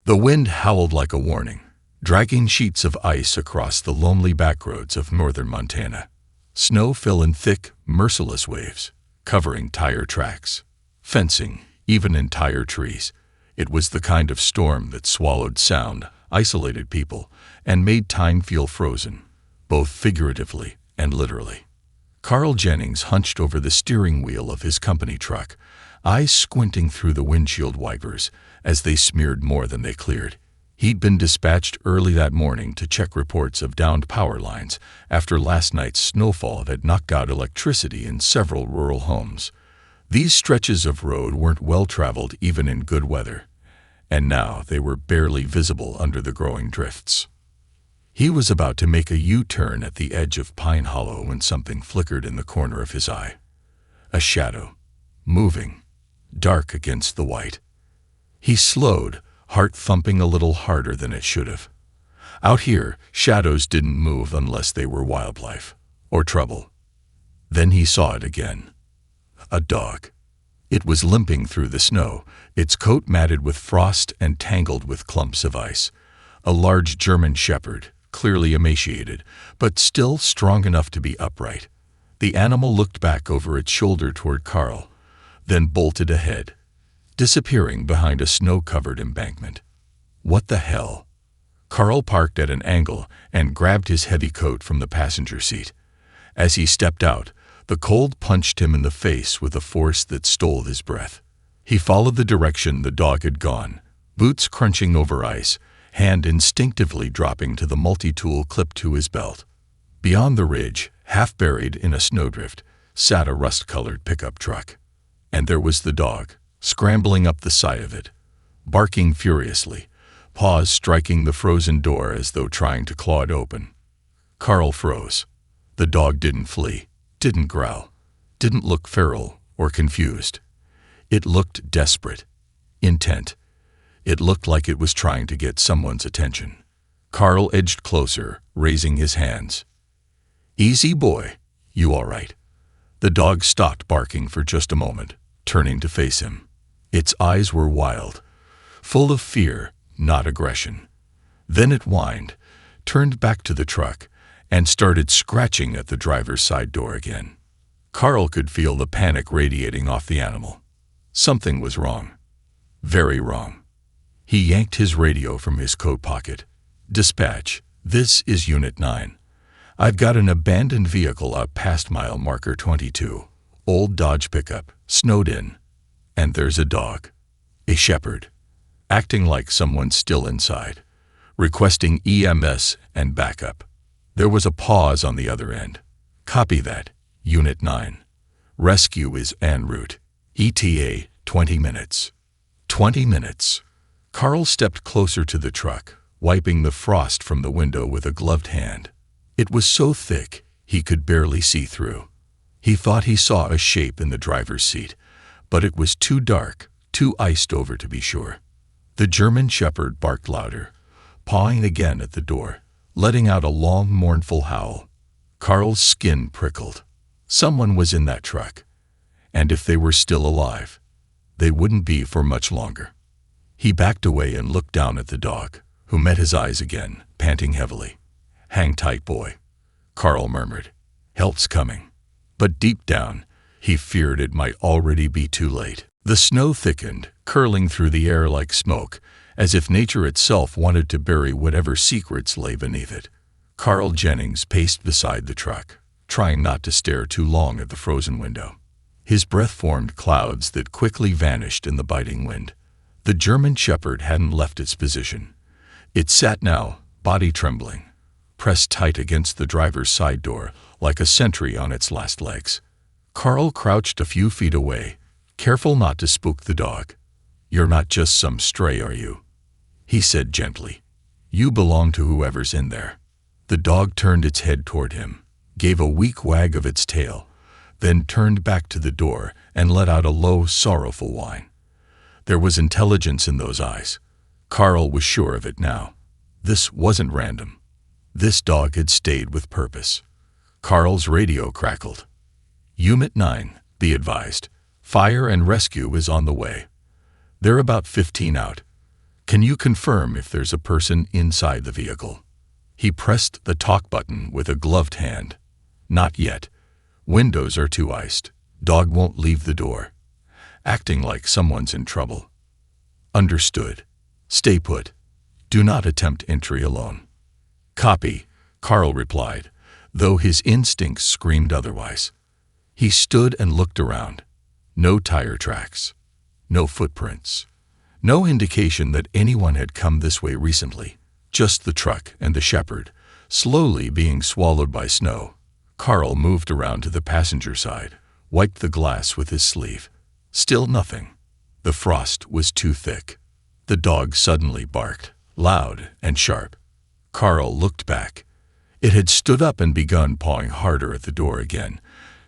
The wind howled like a warning, dragging sheets of ice across the lonely backroads of northern Montana. Snow fell in thick, merciless waves, covering tire tracks, fencing, even entire trees. It was the kind of storm that swallowed sound, isolated people, and made time feel frozen, both figuratively and literally. Carl Jennings hunched over the steering wheel of his company truck, eyes squinting through the windshield wipers as they smeared more than they cleared. He'd been dispatched early that morning to check reports of downed power lines after last night's snowfall had knocked out electricity in several rural homes. These stretches of road weren't well-traveled even in good weather, and now they were barely visible under the growing drifts. He was about to make a U-turn at the edge of Pine Hollow when something flickered in the corner of his eye. A shadow, moving, dark against the white. He slowed, heart thumping a little harder than it should have. Out here, shadows didn't move unless they were wildlife or trouble. Then he saw it again. A dog. It was limping through the snow, its coat matted with frost and tangled with clumps of ice. A large German shepherd, clearly emaciated, but still strong enough to be upright. The animal looked back over its shoulder toward Carl, then bolted ahead, disappearing behind a snow-covered embankment. What the hell? Carl parked at an angle and grabbed his heavy coat from the passenger seat. As he stepped out, the cold punched him in the face with a force that stole his breath. He followed the direction the dog had gone, boots crunching over ice, hand instinctively dropping to the multi-tool clipped to his belt. Beyond the ridge, half buried in a snowdrift, sat a rust-colored pickup truck. And there was the dog, scrambling up the side of it, barking furiously, paws striking the frozen door as though trying to claw it open. Carl froze. The dog didn't flee, didn't growl, didn't look feral or confused. It looked desperate, intent. It looked like it was trying to get someone's attention. Carl edged closer, raising his hands. "Easy, boy. You all right?" The dog stopped barking for just a moment, turning to face him. Its eyes were wild, full of fear, not aggression. Then it whined, turned back to the truck, and started scratching at the driver's side door again. Carl could feel the panic radiating off the animal. Something was wrong. Very wrong. He yanked his radio from his coat pocket. "Dispatch, this is Unit 9. I've got an abandoned vehicle out past mile marker 22. Old Dodge pickup, snowed in. And there's a dog. A shepherd. Acting like someone's still inside. Requesting EMS and backup." There was a pause on the other end. "Copy that, Unit 9. Rescue is en route. ETA 20 minutes. 20 minutes. Carl stepped closer to the truck, wiping the frost from the window with a gloved hand. It was so thick, he could barely see through. He thought he saw a shape in the driver's seat, but it was too dark, too iced over to be sure. The German shepherd barked louder, pawing again at the door, letting out a long, mournful howl. Carl's skin prickled. Someone was in that truck, and if they were still alive, they wouldn't be for much longer. He backed away and looked down at the dog, who met his eyes again, panting heavily. "Hang tight, boy," Carl murmured. "Help's coming." But deep down, he feared it might already be too late. The snow thickened, curling through the air like smoke, as if nature itself wanted to bury whatever secrets lay beneath it. Carl Jennings paced beside the truck, trying not to stare too long at the frozen window. His breath formed clouds that quickly vanished in the biting wind. The German shepherd hadn't left its position. It sat now, body trembling, pressed tight against the driver's side door, like a sentry on its last legs. Carl crouched a few feet away, careful not to spook the dog. "You're not just some stray, are you?" he said gently. "You belong to whoever's in there." The dog turned its head toward him, gave a weak wag of its tail, then turned back to the door and let out a low, sorrowful whine. There was intelligence in those eyes. Carl was sure of it now. This wasn't random. This dog had stayed with purpose. Carl's radio crackled. "Unit 9, be advised. Fire and rescue is on the way. They're about 15 out. Can you confirm if there's a person inside the vehicle? He pressed the talk button with a gloved hand. Not yet. Windows are too iced. Dog won't leave the door. Acting like someone's in trouble. Understood. Stay put. Do not attempt entry alone. Copy, Carl replied, though his instincts screamed otherwise. He stood and looked around. No tire tracks. No footprints. No indication that anyone had come this way recently. Just the truck and the shepherd, slowly being swallowed by snow. Carl moved around to the passenger side, wiped the glass with his sleeve. Still nothing. The frost was too thick. The dog suddenly barked, loud and sharp. Carl looked back. It had stood up and begun pawing harder at the door again,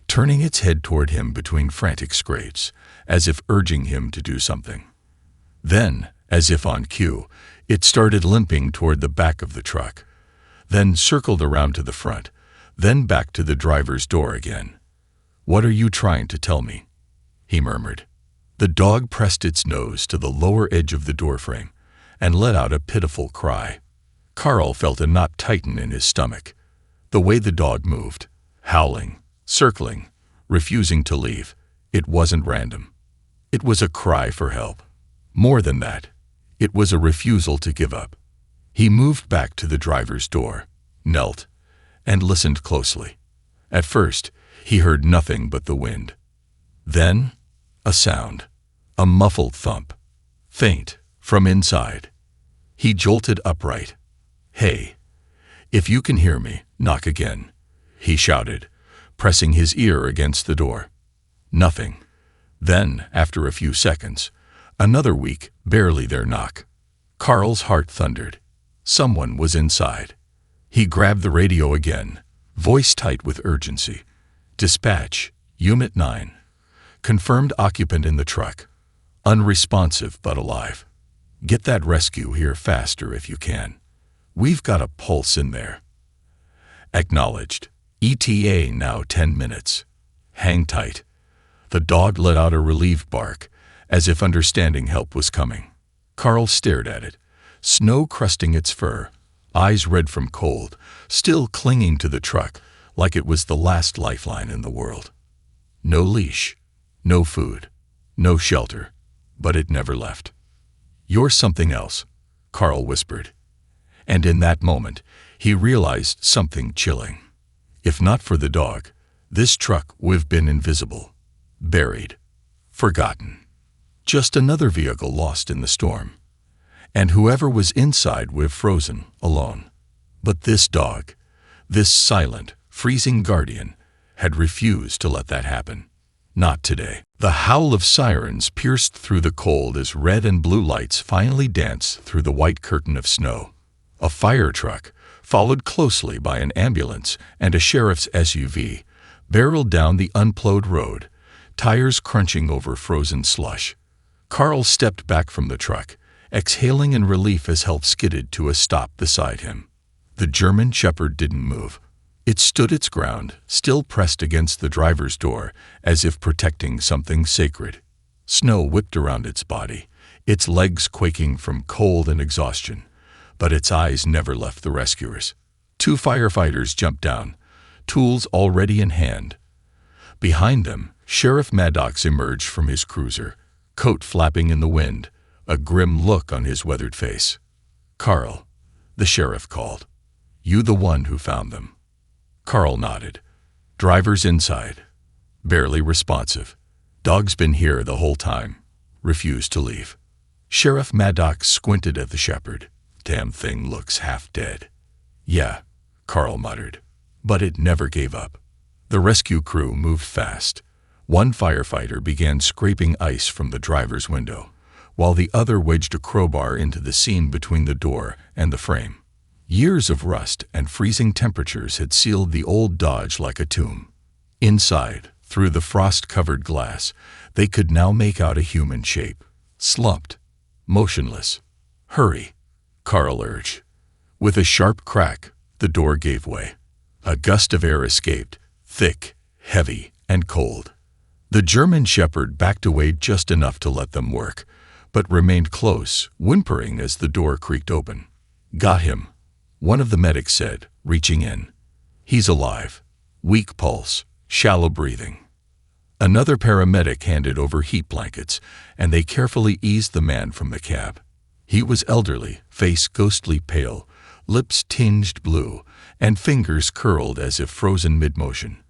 turning its head toward him between frantic scrapes, as if urging him to do something. Then, as if on cue, it started limping toward the back of the truck, then circled around to the front, then back to the driver's door again. "What are you trying to tell me?" he murmured. The dog pressed its nose to the lower edge of the doorframe and let out a pitiful cry. Carl felt a knot tighten in his stomach. The way the dog moved, howling, circling, refusing to leave, it wasn't random. It was a cry for help. More than that, it was a refusal to give up. He moved back to the driver's door, knelt, and listened closely. At first, he heard nothing but the wind. Then, a sound, a muffled thump, faint, from inside. He jolted upright. "Hey, if you can hear me, knock again," he shouted, pressing his ear against the door. Nothing. Then, after a few seconds, another weak, barely there knock. Carl's heart thundered. Someone was inside. He grabbed the radio again, voice tight with urgency. "Dispatch, Unit 9. Confirmed occupant in the truck. Unresponsive but alive. Get that rescue here faster if you can. We've got a pulse in there." Acknowledged. ETA now 10 minutes. Hang tight. The dog let out a relieved bark, as if understanding help was coming. Carl stared at it, snow crusting its fur, eyes red from cold, still clinging to the truck like it was the last lifeline in the world. No leash, no food, no shelter, but it never left. "You're something else," Carl whispered. And in that moment, he realized something chilling. If not for the dog, this truck would have been invisible, buried, forgotten. Just another vehicle lost in the storm. And whoever was inside would have frozen, alone. But this dog, this silent, freezing guardian, had refused to let that happen. Not today. The howl of sirens pierced through the cold as red and blue lights finally danced through the white curtain of snow. A fire truck, followed closely by an ambulance and a sheriff's SUV, barreled down the unplowed road, tires crunching over frozen slush. Carl stepped back from the truck, exhaling in relief as help skidded to a stop beside him. The German shepherd didn't move. It stood its ground, still pressed against the driver's door, as if protecting something sacred. Snow whipped around its body, its legs quaking from cold and exhaustion, but its eyes never left the rescuers. 2 firefighters jumped down, tools already in hand. Behind them, Sheriff Maddox emerged from his cruiser, coat flapping in the wind, a grim look on his weathered face. "Carl," the sheriff called. "You the one who found them?" Carl nodded. "Driver's inside. Barely responsive. Dog's been here the whole time. Refused to leave." Sheriff Maddox squinted at the shepherd. "Damn thing looks half dead." "Yeah," Carl muttered. But it never gave up. The rescue crew moved fast. One firefighter began scraping ice from the driver's window, while the other wedged a crowbar into the seam between the door and the frame. Years of rust and freezing temperatures had sealed the old Dodge like a tomb. Inside, through the frost-covered glass, they could now make out a human shape, slumped, motionless. "Hurry," Carl urged. With a sharp crack, the door gave way. A gust of air escaped, thick, heavy, and cold. The German shepherd backed away just enough to let them work, but remained close, whimpering as the door creaked open. "Got him," one of the medics said, reaching in. "He's alive. Weak pulse, shallow breathing." Another paramedic handed over heat blankets, and they carefully eased the man from the cab. He was elderly, face ghostly pale, lips tinged blue, and fingers curled as if frozen mid-motion.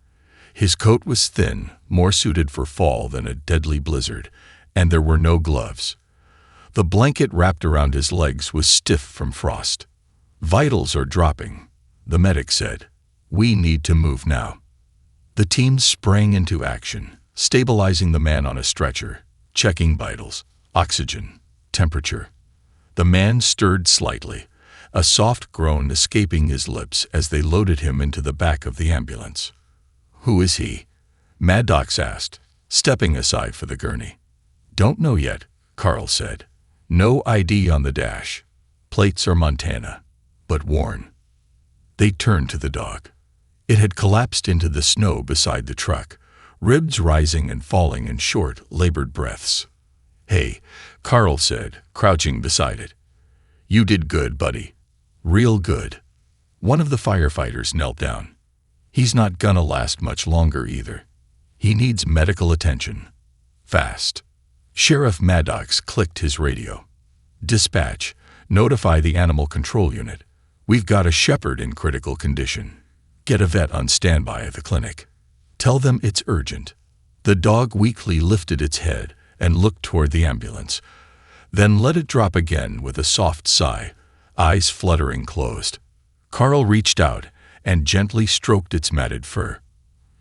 His coat was thin, more suited for fall than a deadly blizzard, and there were no gloves. The blanket wrapped around his legs was stiff from frost. "Vitals are dropping," the medic said. "We need to move now." The team sprang into action, stabilizing the man on a stretcher, checking vitals, oxygen, temperature. The man stirred slightly, a soft groan escaping his lips as they loaded him into the back of the ambulance. "Who is he?" Maddox asked, stepping aside for the gurney. "Don't know yet," Carl said. "No ID on the dash. Plates are Montana, but worn." They turned to the dog. It had collapsed into the snow beside the truck, ribs rising and falling in short, labored breaths. "Hey," Carl said, crouching beside it. "You did good, buddy. Real good." One of the firefighters knelt down. "He's not gonna last much longer either. He needs medical attention. Fast." Sheriff Maddox clicked his radio. "Dispatch, notify the animal control unit. We've got a shepherd in critical condition. Get a vet on standby at the clinic. Tell them it's urgent." The dog weakly lifted its head and looked toward the ambulance, then let it drop again with a soft sigh, eyes fluttering closed. Carl reached out and gently stroked its matted fur.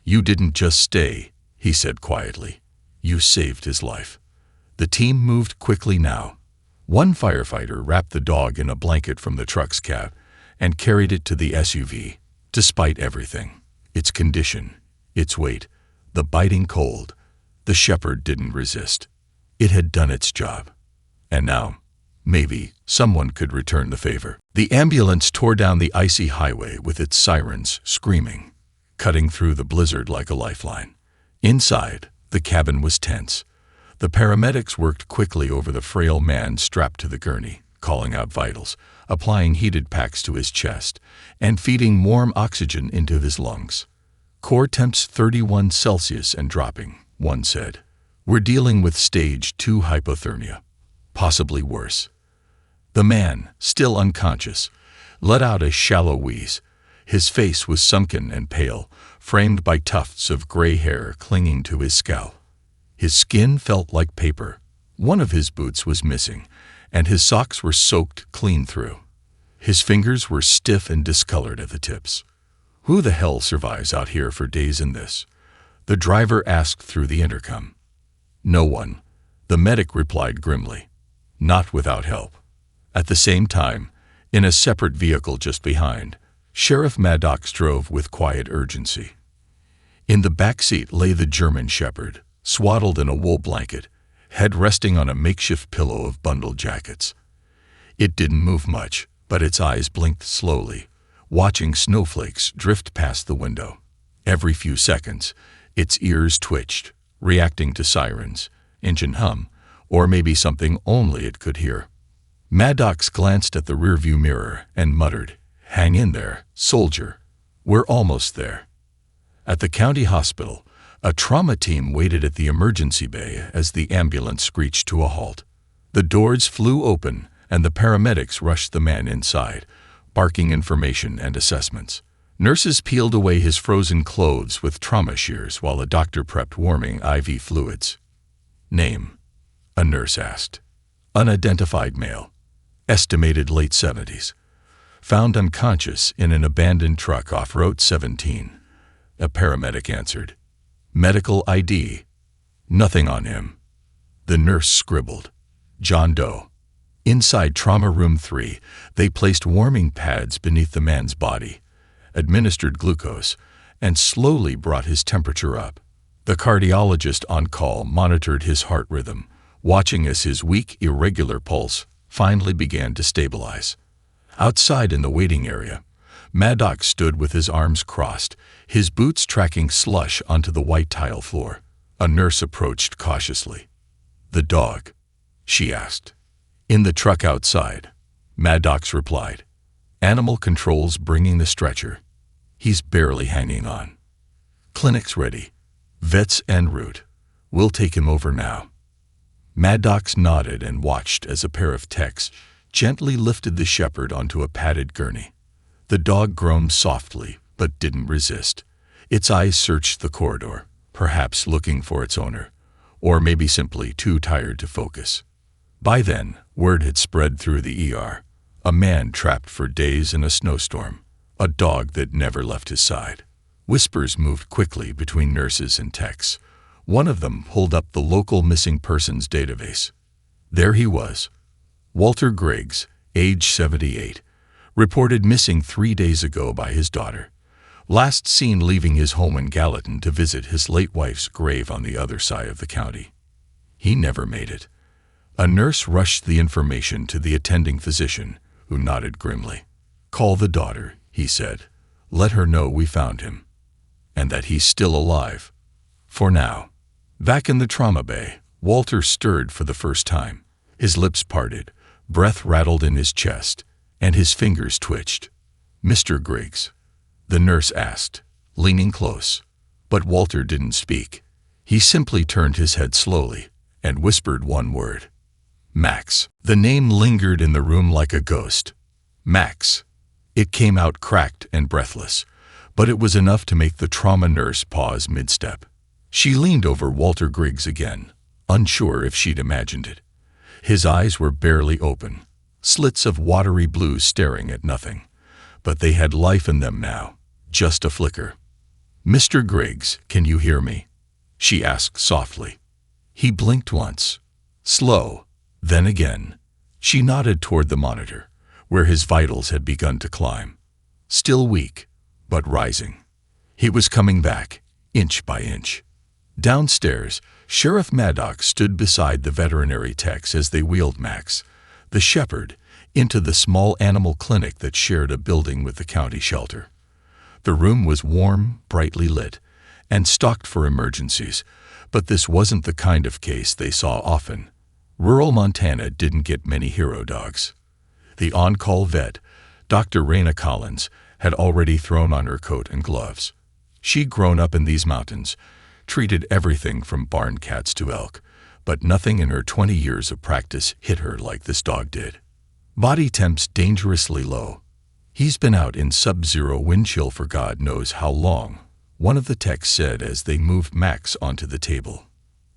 "You didn't just stay," he said quietly. "You saved his life." The team moved quickly now. One firefighter wrapped the dog in a blanket from the truck's cab and carried it to the SUV. Despite everything, its condition, its weight, the biting cold, the shepherd didn't resist. It had done its job. And now, maybe, someone could return the favor. The ambulance tore down the icy highway with its sirens screaming, cutting through the blizzard like a lifeline. Inside, the cabin was tense. The paramedics worked quickly over the frail man strapped to the gurney, calling out vitals, applying heated packs to his chest, and feeding warm oxygen into his lungs. "Core temps 31 Celsius and dropping," one said. "We're dealing with stage 2 hypothermia. Possibly worse." The man, still unconscious, let out a shallow wheeze. His face was sunken and pale, framed by tufts of gray hair clinging to his scalp. His skin felt like paper. One of his boots was missing, and his socks were soaked clean through. His fingers were stiff and discolored at the tips. "Who the hell survives out here for days in this?" the driver asked through the intercom. "No one," the medic replied grimly. "Not without help." At the same time, in a separate vehicle just behind, Sheriff Maddox drove with quiet urgency. In the back seat lay the German shepherd, swaddled in a wool blanket, head resting on a makeshift pillow of bundled jackets. It didn't move much, but its eyes blinked slowly, watching snowflakes drift past the window. Every few seconds, its ears twitched, reacting to sirens, engine hum, or maybe something only it could hear. Maddox glanced at the rearview mirror and muttered, "Hang in there, soldier. We're almost there." At the county hospital, a trauma team waited at the emergency bay as the ambulance screeched to a halt. The doors flew open, and the paramedics rushed the man inside, barking information and assessments. Nurses peeled away his frozen clothes with trauma shears while a doctor prepped warming IV fluids. "Name?" a nurse asked. "Unidentified male. Estimated late 70s. Found unconscious in an abandoned truck off Route 17. A paramedic answered. "Medical ID?" "Nothing on him." The nurse scribbled. "John Doe." Inside Trauma Room 3, they placed warming pads beneath the man's body, administered glucose, and slowly brought his temperature up. The cardiologist on call monitored his heart rhythm, watching as his weak, irregular pulse finally began to stabilize. Outside in the waiting area, Maddox stood with his arms crossed, his boots tracking slush onto the white tile floor. A nurse approached cautiously. "The dog." she asked. In the truck outside, Maddox replied. Animal control's bringing the stretcher. He's barely hanging on. Clinic's ready. Vets en route. We'll take him over now. Maddox nodded and watched as a pair of techs gently lifted the shepherd onto a padded gurney. The dog groaned softly, but didn't resist. Its eyes searched the corridor, perhaps looking for its owner, or maybe simply too tired to focus. By then, word had spread through the ER. A man trapped for days in a snowstorm. A dog that never left his side. Whispers moved quickly between nurses and techs. One of them pulled up the local missing persons database. There he was. Walter Griggs, age 78, reported missing 3 days ago by his daughter. Last seen leaving his home in Gallatin to visit his late wife's grave on the other side of the county. He never made it. A nurse rushed the information to the attending physician, who nodded grimly. Call the daughter, he said. Let her know we found him. And that he's still alive. For now. Back in the trauma bay, Walter stirred for the first time. His lips parted, breath rattled in his chest, and his fingers twitched. Mr. Griggs, the nurse asked, leaning close. But Walter didn't speak. He simply turned his head slowly and whispered one word. Max. The name lingered in the room like a ghost. Max. It came out cracked and breathless, but it was enough to make the trauma nurse pause mid-step. She leaned over Walter Griggs again, unsure if she'd imagined it. His eyes were barely open, slits of watery blue staring at nothing, but they had life in them now, just a flicker. Mr. Griggs, can you hear me? She asked softly. He blinked once, slow, then again. She nodded toward the monitor, where his vitals had begun to climb. Still weak, but rising. He was coming back, inch by inch. Downstairs, Sheriff Maddox stood beside the veterinary techs as they wheeled Max, the shepherd, into the small animal clinic that shared a building with the county shelter. The room was warm, brightly lit, and stocked for emergencies, but this wasn't the kind of case they saw often. Rural Montana didn't get many hero dogs. The on-call vet, Dr. Raina Collins, had already thrown on her coat and gloves. She'd grown up in these mountains, treated everything from barn cats to elk, but nothing in her 20 years of practice hit her like this dog did. Body temps dangerously low. He's been out in sub-zero wind chill for God knows how long, one of the techs said as they moved Max onto the table.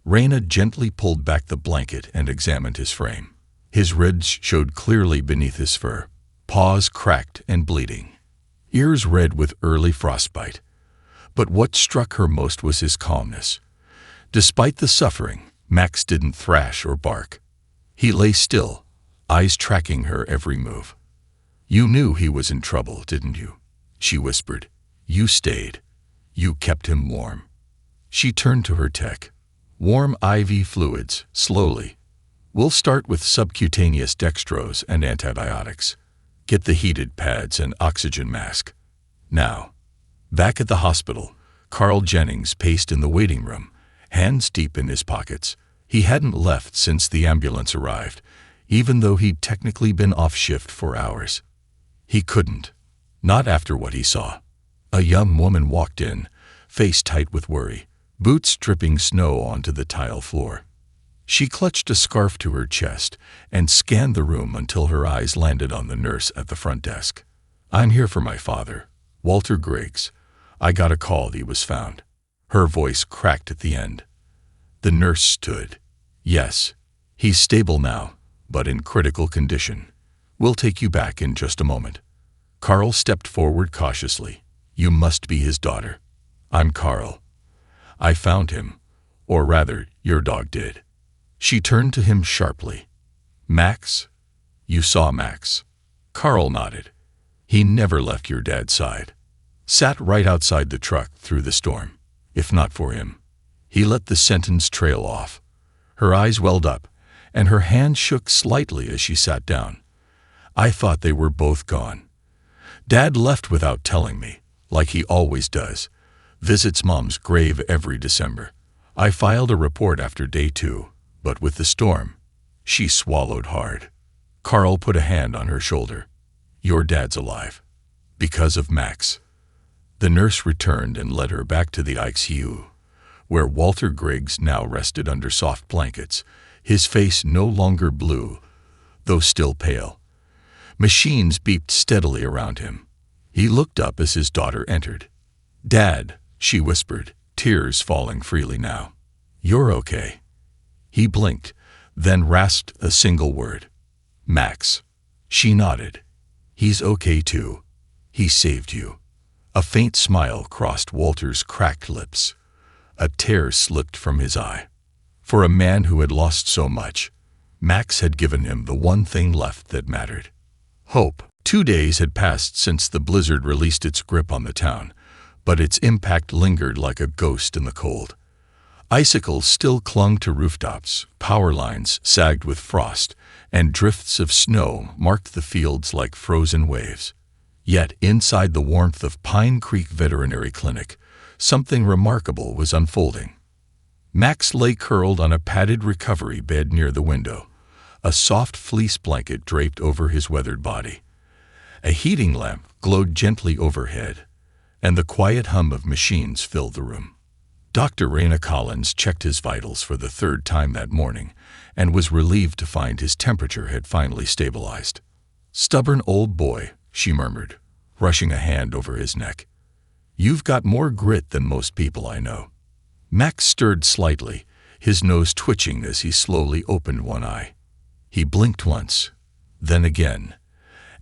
Raina gently pulled back the blanket and examined his frame. His ribs showed clearly beneath his fur, paws cracked and bleeding, ears red with early frostbite. But what struck her most was his calmness. Despite the suffering, Max didn't thrash or bark. He lay still, eyes tracking her every move. You knew he was in trouble, didn't you? She whispered. You stayed. You kept him warm. She turned to her tech. Warm IV fluids, slowly. We'll start with subcutaneous dextrose and antibiotics. Get the heated pads and oxygen mask. Now. Back at the hospital, Carl Jennings paced in the waiting room, hands deep in his pockets. He hadn't left since the ambulance arrived, even though he'd technically been off shift for hours. He couldn't. Not after what he saw. A young woman walked in, face tight with worry, boots dripping snow onto the tile floor. She clutched a scarf to her chest and scanned the room until her eyes landed on the nurse at the front desk. I'm here for my father, Walter Griggs. I got a call that he was found. Her voice cracked at the end. The nurse stood. Yes, he's stable now, but in critical condition. We'll take you back in just a moment. Carl stepped forward cautiously. You must be his daughter. I'm Carl. I found him, or rather, your dog did. She turned to him sharply. Max? You saw Max. Carl nodded. He never left your dad's side. Sat right outside the truck through the storm. If not for him. He let the sentence trail off. Her eyes welled up, and her hand shook slightly as she sat down. I thought they were both gone. Dad left without telling me, like he always does. Visits Mom's grave every December. I filed a report after day 2, but with the storm, She swallowed hard. Carl put a hand on her shoulder. Your dad's alive. Because of Max. The nurse returned and led her back to the ICU, where Walter Griggs now rested under soft blankets, his face no longer blue, though still pale. Machines beeped steadily around him. He looked up as his daughter entered. "Dad," she whispered, tears falling freely now. "You're okay." He blinked, then rasped a single word. "Max." She nodded. "He's okay too. He saved you." A faint smile crossed Walter's cracked lips. A tear slipped from his eye. For a man who had lost so much, Max had given him the one thing left that mattered. Hope. 2 days had passed since the blizzard released its grip on the town, but its impact lingered like a ghost in the cold. Icicles still clung to rooftops, power lines sagged with frost, and drifts of snow marked the fields like frozen waves. Yet inside the warmth of Pine Creek Veterinary Clinic, something remarkable was unfolding. Max lay curled on a padded recovery bed near the window, a soft fleece blanket draped over his weathered body. A heating lamp glowed gently overhead, and the quiet hum of machines filled the room. Dr. Raina Collins checked his vitals for the 3rd time that morning and was relieved to find his temperature had finally stabilized. "Stubborn old boy," she murmured, rushing a hand over his neck. "You've got more grit than most people I know." Max stirred slightly, his nose twitching as he slowly opened one eye. He blinked once, then again,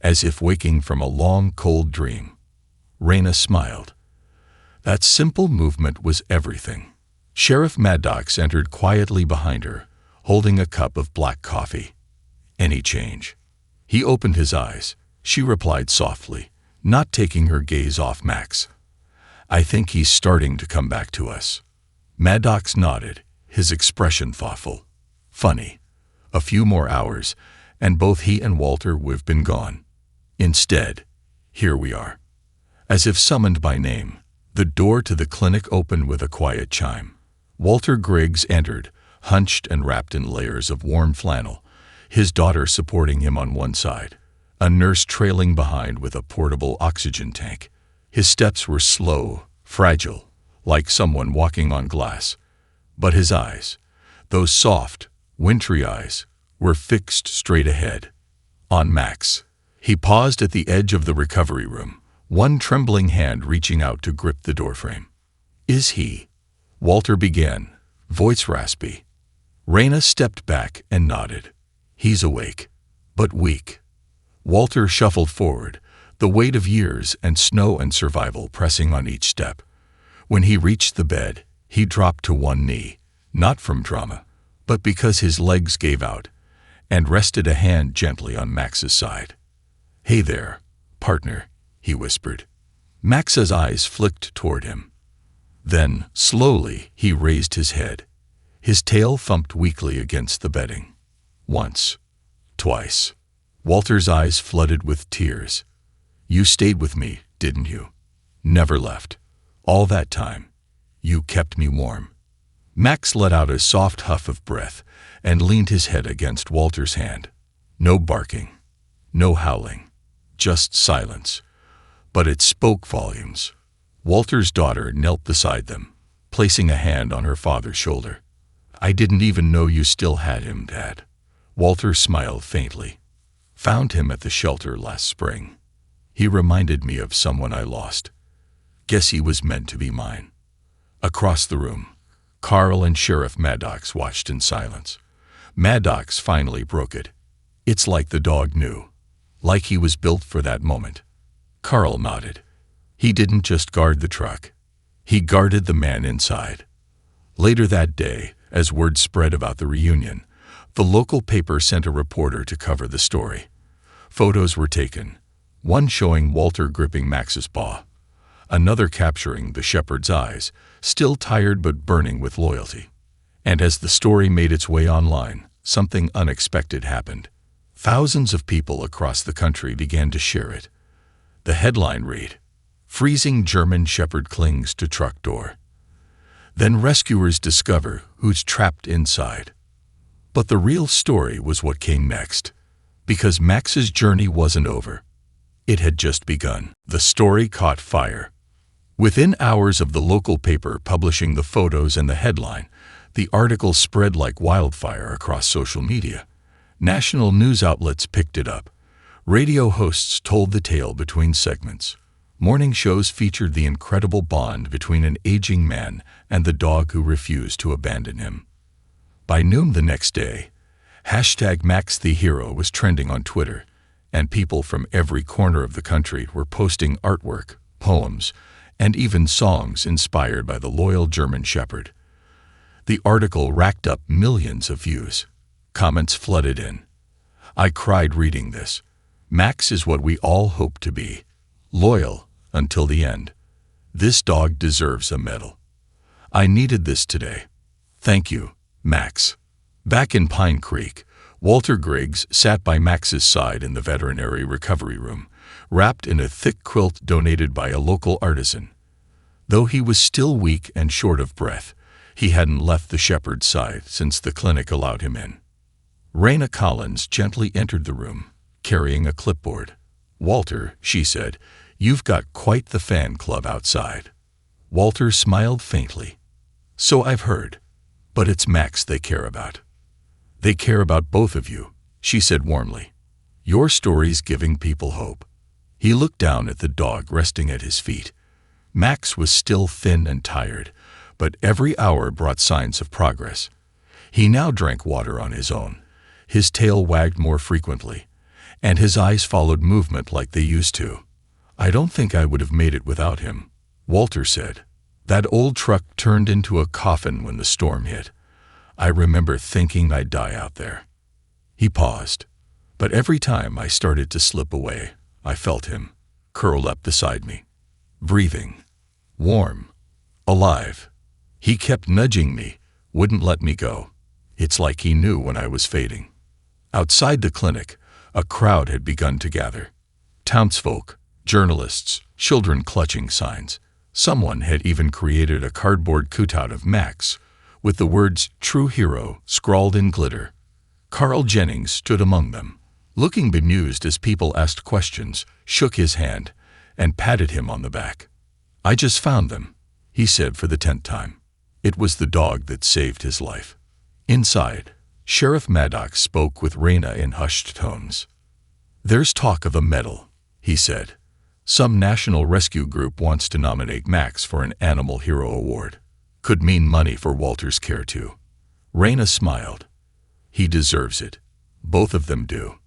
as if waking from a long, cold dream. Raina smiled. That simple movement was everything. Sheriff Maddox entered quietly behind her, holding a cup of black coffee. "Any change?" He opened his eyes. She replied softly, not taking her gaze off Max. "I think he's starting to come back to us." Maddox nodded, his expression thoughtful. "Funny. A few more hours, and both he and Walter would have been gone. Instead, here we are." As if summoned by name, the door to the clinic opened with a quiet chime. Walter Griggs entered, hunched and wrapped in layers of warm flannel, his daughter supporting him on one side, a nurse trailing behind with a portable oxygen tank. His steps were slow, fragile, like someone walking on glass. But his eyes, those soft, wintry eyes, were fixed straight ahead. On Max. He paused at the edge of the recovery room, one trembling hand reaching out to grip the doorframe. "Is he?" Walter began, voice raspy. Raina stepped back and nodded. "He's awake, but weak." Walter shuffled forward, the weight of years and snow and survival pressing on each step. When he reached the bed, he dropped to one knee, not from trauma, but because his legs gave out, and rested a hand gently on Max's side. "Hey there, partner," he whispered. Max's eyes flicked toward him. Then, slowly, he raised his head. His tail thumped weakly against the bedding. Once. Twice. Walter's eyes flooded with tears. "You stayed with me, didn't you? Never left. All that time. You kept me warm." Max let out a soft huff of breath and leaned his head against Walter's hand. No barking. No howling. Just silence. But it spoke volumes. Walter's daughter knelt beside them, placing a hand on her father's shoulder. "I didn't even know you still had him, Dad." Walter smiled faintly. "Found him at the shelter last spring. He reminded me of someone I lost. Guess he was meant to be mine." Across the room, Carl and Sheriff Maddox watched in silence. Maddox finally broke it. "It's like the dog knew. Like he was built for that moment." Carl nodded. "He didn't just guard the truck. He guarded the man inside." Later that day, as word spread about the reunion, the local paper sent a reporter to cover the story. Photos were taken, one showing Walter gripping Max's paw, another capturing the shepherd's eyes, still tired but burning with loyalty. And as the story made its way online, something unexpected happened. Thousands of people across the country began to share it. The headline read, "Freezing German Shepherd Clings to Truck Door." Then rescuers discover who's trapped inside. But the real story was what came next, because Max's journey wasn't over. It had just begun. The story caught fire. Within hours of the local paper publishing the photos and the headline, the article spread like wildfire across social media. National news outlets picked it up. Radio hosts told the tale between segments. Morning shows featured the incredible bond between an aging man and the dog who refused to abandon him. By noon the next day, #MaxTheHero was trending on Twitter, and people from every corner of the country were posting artwork, poems, and even songs inspired by the loyal German Shepherd. The article racked up millions of views. Comments flooded in. I cried reading this. Max is what we all hope to be. Loyal until the end. This dog deserves a medal. I needed this today. Thank you, Max. Back in Pine Creek, Walter Griggs sat by Max's side in the veterinary recovery room, wrapped in a thick quilt donated by a local artisan. Though he was still weak and short of breath, he hadn't left the shepherd's side since the clinic allowed him in. Raina Collins gently entered the room, carrying a clipboard. "Walter," she said, "you've got quite the fan club outside." Walter smiled faintly. "So I've heard. But it's Max they care about." "They care about both of you," she said warmly. "Your story's giving people hope." He looked down at the dog resting at his feet. Max was still thin and tired, but every hour brought signs of progress. He now drank water on his own. His tail wagged more frequently, and his eyes followed movement like they used to. "I don't think I would have made it without him," Walter said. "That old truck turned into a coffin when the storm hit. I remember thinking I'd die out there." He paused. "But every time I started to slip away, I felt him, curled up beside me. Breathing. Warm. Alive. He kept nudging me, wouldn't let me go. It's like he knew when I was fading." Outside the clinic, a crowd had begun to gather. Townsfolk, journalists, children clutching signs. Someone had even created a cardboard cutout of Max, with the words "True Hero" scrawled in glitter. Carl Jennings stood among them, looking bemused as people asked questions, shook his hand, and patted him on the back. "I just found them," he said for the 10th time. It was the dog that saved his life. Inside, Sheriff Maddox spoke with Raina in hushed tones. "There's talk of a medal," he said. "Some national rescue group wants to nominate Max for an Animal Hero Award. Could mean money for Walter's care too." Raina smiled. "He deserves it. Both of them do."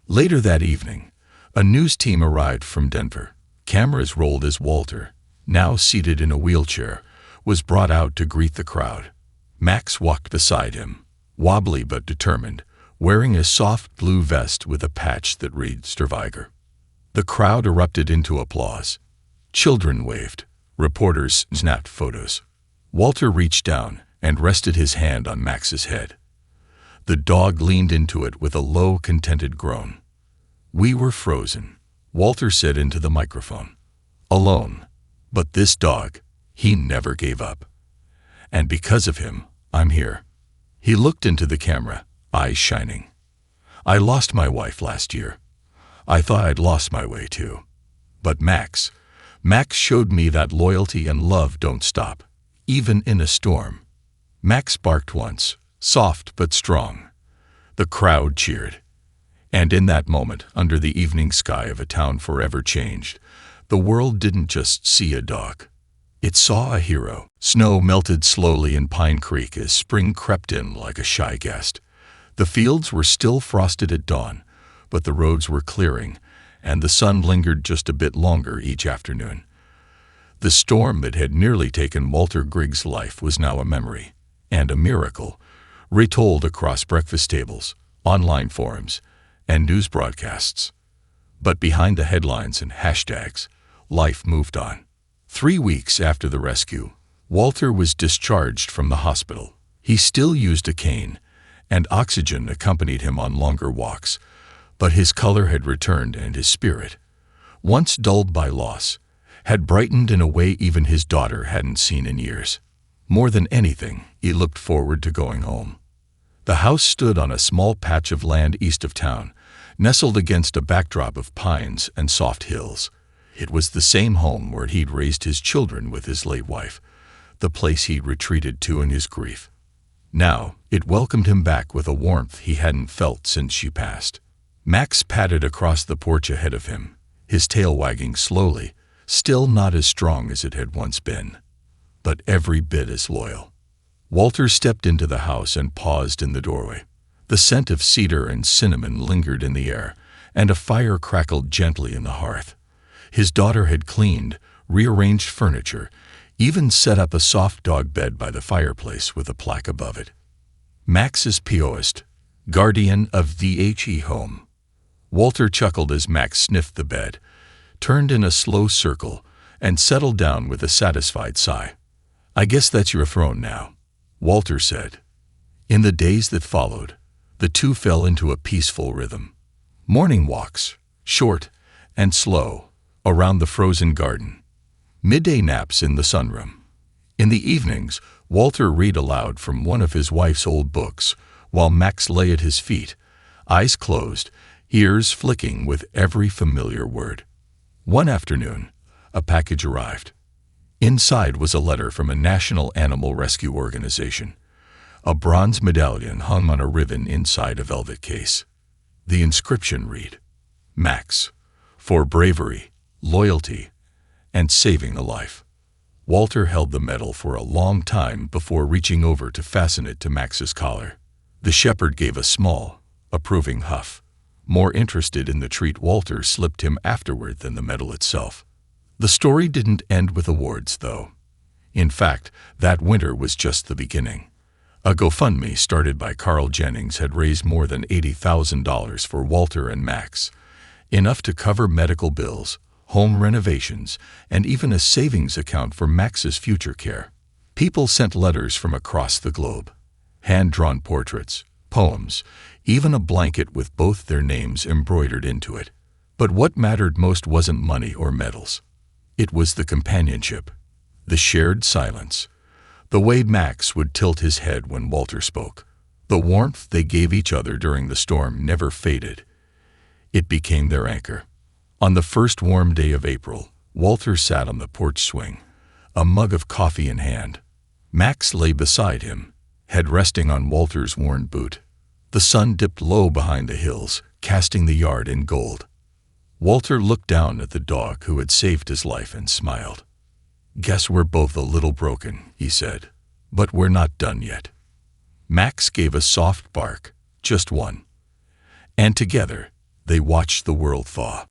Later that evening, a news team arrived from Denver. Cameras rolled as Walter, now seated in a wheelchair, was brought out to greet the crowd. Max walked beside him, wobbly but determined, wearing a soft blue vest with a patch that read Stavanger. The crowd erupted into applause. Children waved. Reporters snapped photos. Walter reached down and rested his hand on Max's head. The dog leaned into it with a low, contented groan. "We were frozen," Walter said into the microphone. "Alone. But this dog, he never gave up. And because of him, I'm here." He looked into the camera, eyes shining. "I lost my wife last year. I thought I'd lost my way too. But Max showed me that loyalty and love don't stop, even in a storm." Max barked once, soft but strong. The crowd cheered. And in that moment, under the evening sky of a town forever changed, the world didn't just see a dog. It saw a hero. Snow melted slowly in Pine Creek as spring crept in like a shy guest. The fields were still frosted at dawn, but the roads were clearing, and the sun lingered just a bit longer each afternoon. The storm that had nearly taken Walter Griggs' life was now a memory, and a miracle, retold across breakfast tables, online forums, and news broadcasts. But behind the headlines and hashtags, life moved on. 3 weeks after the rescue, Walter was discharged from the hospital. He still used a cane, and oxygen accompanied him on longer walks, but his color had returned and his spirit, once dulled by loss, had brightened in a way even his daughter hadn't seen in years. More than anything, he looked forward to going home. The house stood on a small patch of land east of town, nestled against a backdrop of pines and soft hills. It was the same home where he'd raised his children with his late wife, the place he'd retreated to in his grief. Now, it welcomed him back with a warmth he hadn't felt since she passed. Max padded across the porch ahead of him, his tail wagging slowly, still not as strong as it had once been, but every bit as loyal. Walter stepped into the house and paused in the doorway. The scent of cedar and cinnamon lingered in the air, and a fire crackled gently in the hearth. His daughter had cleaned, rearranged furniture, even set up a soft dog bed by the fireplace with a plaque above it. Max's Pioist, guardian of the home. Walter chuckled as Max sniffed the bed, turned in a slow circle, and settled down with a satisfied sigh. "I guess that's your throne now," Walter said. In the days that followed, the two fell into a peaceful rhythm. Morning walks, short and slow, around the frozen garden. Midday naps in the sunroom. In the evenings, Walter read aloud from one of his wife's old books, while Max lay at his feet, eyes closed, ears flicking with every familiar word. One afternoon, a package arrived. Inside was a letter from a national animal rescue organization. A bronze medallion hung on a ribbon inside a velvet case. The inscription read, "Max, for bravery, loyalty, and saving a life." Walter held the medal for a long time before reaching over to fasten it to Max's collar. The shepherd gave a small, approving huff. More interested in the treat Walter slipped him afterward than the medal itself. The story didn't end with awards, though. In fact, that winter was just the beginning. A GoFundMe started by Carl Jennings had raised more than $80,000 for Walter and Max, enough to cover medical bills, home renovations, and even a savings account for Max's future care. People sent letters from across the globe, hand-drawn portraits, poems, even a blanket with both their names embroidered into it. But what mattered most wasn't money or medals. It was the companionship, the shared silence, the way Max would tilt his head when Walter spoke. The warmth they gave each other during the storm never faded. It became their anchor. On the first warm day of April, Walter sat on the porch swing, a mug of coffee in hand. Max lay beside him, head resting on Walter's worn boot. The sun dipped low behind the hills, casting the yard in gold. Walter looked down at the dog who had saved his life and smiled. "Guess we're both a little broken," he said, "but we're not done yet." Max gave a soft bark, just one. And together, they watched the world thaw.